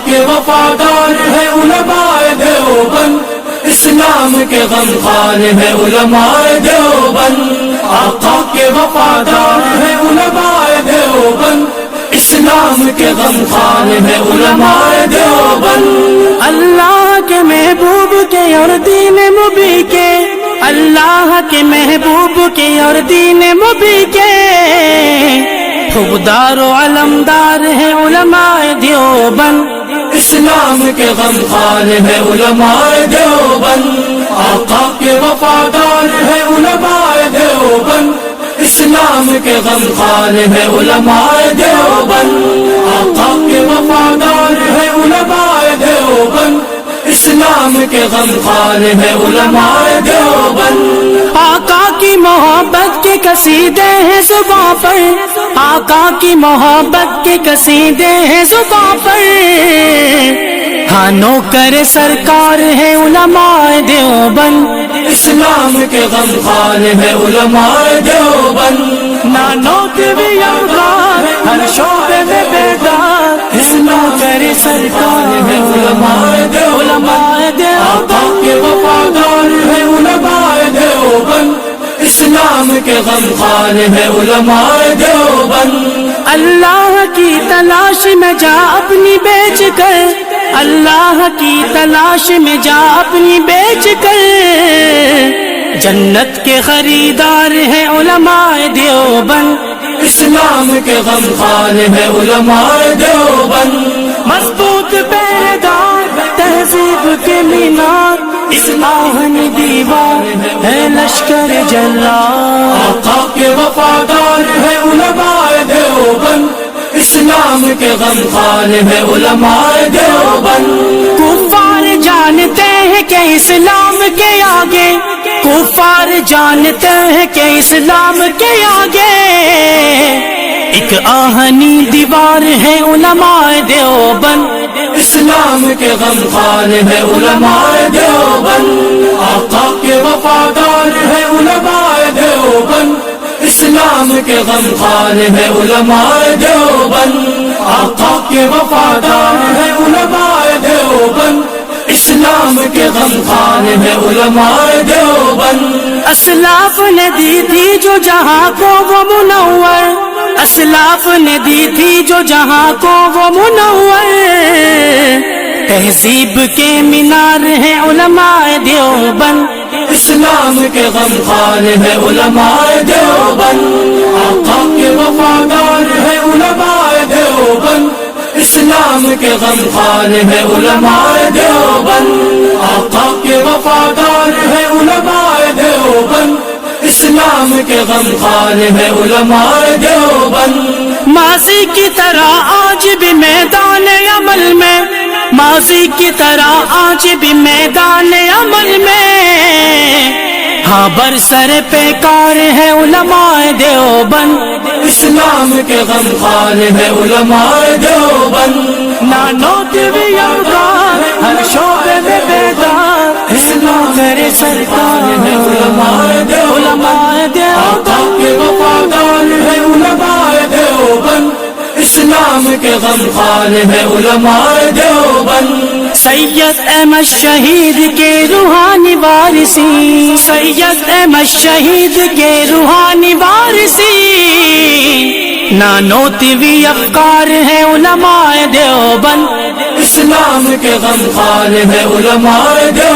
کے وفادار ہے علماء دیوبند، اسلام کے غمخوار ہے علماء دیوبند، آقا کے وفادار ہے علماء دیوبند، اسلام کے غمخوار ہے علماء دیوبند۔ اللہ کے محبوب کے اور دین مبی کے، اللہ کے محبوب کے اور دین مبی کے خوددار و علمدار ہے علماء دیوبند، اسلام کے غمخوار ہے علماء دیوبند، آقا کے وفادار ہے علماء دیوبند، اسلام کے غمخوار ہے علماء دیوبند، آقا کے وفادار ہے علماء دیوبند، اسلام کے غمخوار ہے علماء دیوبند۔ آقا کی محبت کے قصیدے ہیں زباں پر، آقا کی محبت کے قصیدے ہیں زباں پر، ہاں نوکر سرکار ہے علماء دیوبند، اسلام کے غمخوار ہے علماء دیوبند، نانوت بھی یمغار ہر شعبے میں بیدار، نوکر سرکار ہے علماء دیوبند، آقا کے وفادار ہے علماء دیوبند، اسلام کے غمخوار ہے علماء دیوبند۔ اللہ کی تلاش میں جا اپنی بیچ کر، اللہ کی تلاش میں جا اپنی بیچ کر، جنت کے خریدار ہیں علماء دیوبند، اسلام کے غمخوار ہے علماء دیوبند، مضبوط پہرےدار تہذیب کے مینار، اس آہنی دیوار ہے لشکر جلال، آقا کے وفادار ہے علماء دیوبند، اسلام کے غمخوار ہے علماء دیوبند۔ کفار جانتے ہیں کہ اسلام کے آگے، کفار جانتے ہیں کہ اسلام کے آگے ایک آہنی دیوار ہے علماء دیوبند، اسلام کے غمخوار ہے علماء دیوبند، آقا کے وفادار ہے علماء دیوبند، اسلام کے غمخوار ہے علماء دیوبند، آقا کے وفادار ہے علماء دیوبند، اسلام کے غمخوار ہے علماء دیوبند۔ اسلاف نے دی تھی جو جہاں کو وہ منور، اسلاف نے دی تھی جو جہاں کو وہ منور، تہذیب کے مینار ہے علماء دیوبند، اسلام کے غمخوار ہے علماء دیوبند، آقا کے وفادار ہے علماء دیوبند، اسلام کے غمخوار ہے علماء دیوبند، آقا کے وفادار ہے علماء دیوبند، اسلام کے غمخوار ہے علماء دیوبند۔ ماضی کی طرح آج بھی میدان عمل میں، ماضی کی طرح آج بھی میدان عمل میں، ہاں برسر پیکار ہے علماء دیوبند، اسلام کے غمخوار ہے علماء دیوبند، نانوت بھی یمغار ہر شعبے میں بیدار، نوکر سرکار ہے علماء دیوبند، آقا کے وفادار ہے علماء دیوبند، اسلام کے غمخوار ہے علماء دیوبند۔ سید احمد شہید کے روحانی وارثی، سید احمد شہید کے روحانی وارثی، نانوتوی افکار ہے علماء دیوبند، اسلام کے غمخوار ہے علماء دیوبند۔